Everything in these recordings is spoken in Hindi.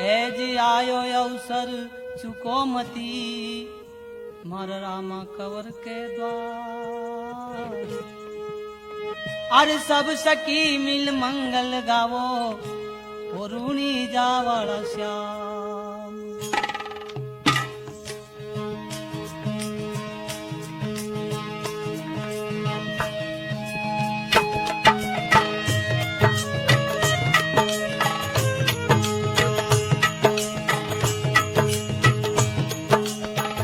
एज आयो अवसर चुको मती मार रामा कवर के द्वार। अरे सब सखी मिल मंगल गावो पुरुणी जावड़ श्याम।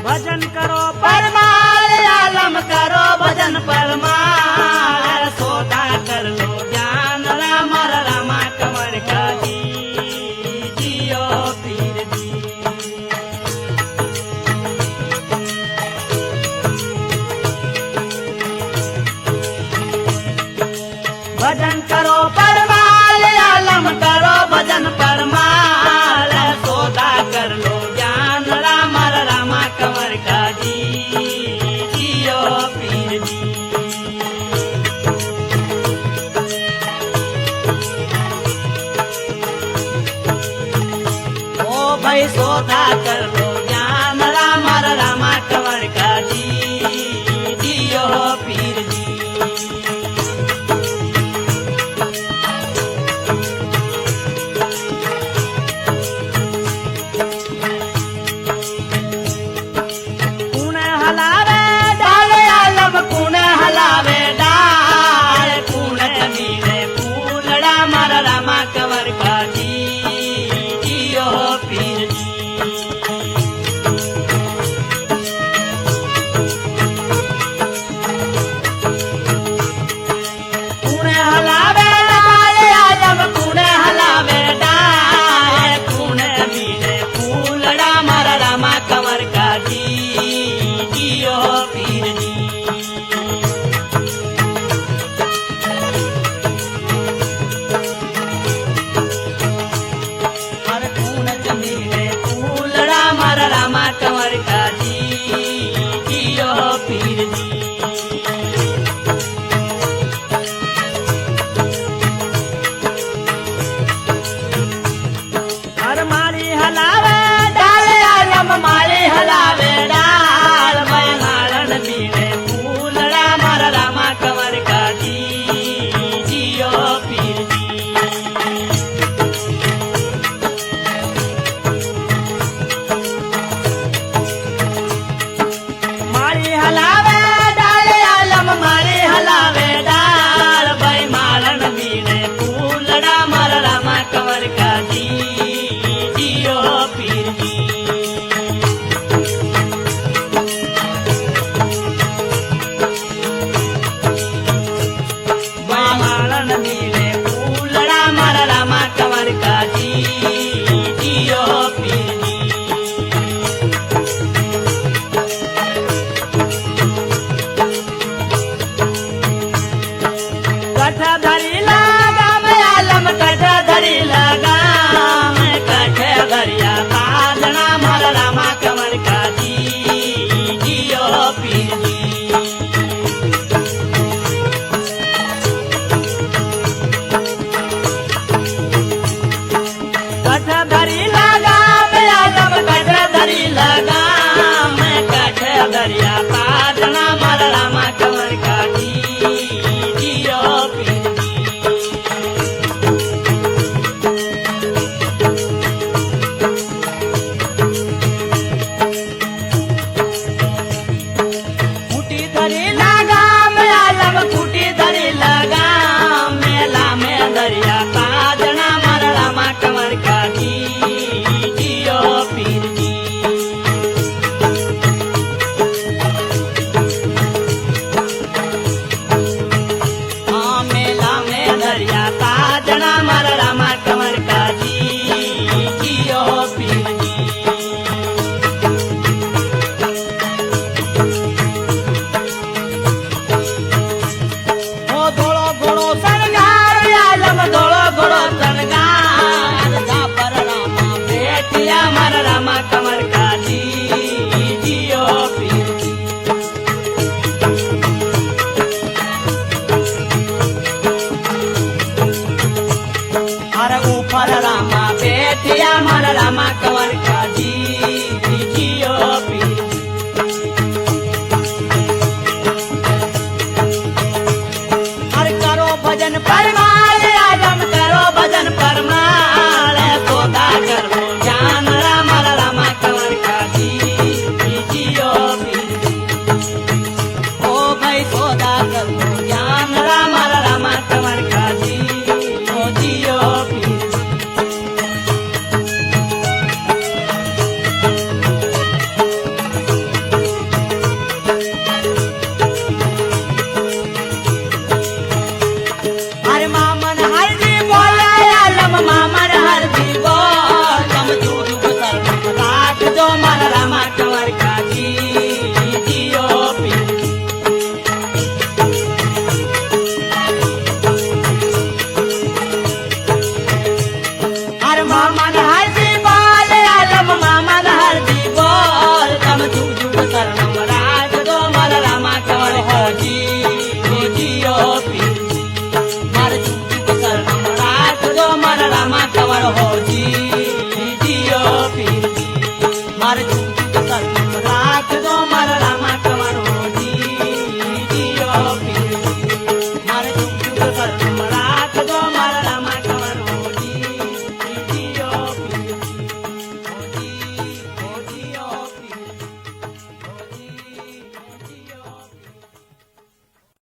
भजन करो परमाल आलम करो भजन परमाल सोदा कर लो ज्ञान राम रामा कमर का जी जियो पीर जी। भजन करो परमाल आलम करो भजन परमाल सोदा कर लो ज्ञान राम रामा कमर का जी जियो पीर जी। ओ भाई सोदा कर लो ज्ञान राम रामा कमर का जी जियो पीर जी। कवर का जी जियो पीर जी। पेठिया मार रामा कंवर का जी जियो पीर हर करो भजन परमाल आगम करो भजन परमाल सौदागर हो ज्ञान रामा कंवर का जी जियो पीर ओ भाई सौदागर हो ज्ञान रामा कंवर का जी ओ जियो पीर अरे मामन हरदी बोला आलम मामर हरदी बोल कम दूध सर राख दो मार रामा कंवर का जी जियो पीर अरे मामन हरदी बोल आलम मामन हरदी बोल कम दूध शरणम राज दो मर रामा कंवर हो जी जियो पीर मर दूध शरणम राज दो मर रामा कंवर हो जी जियो पीर मर दूध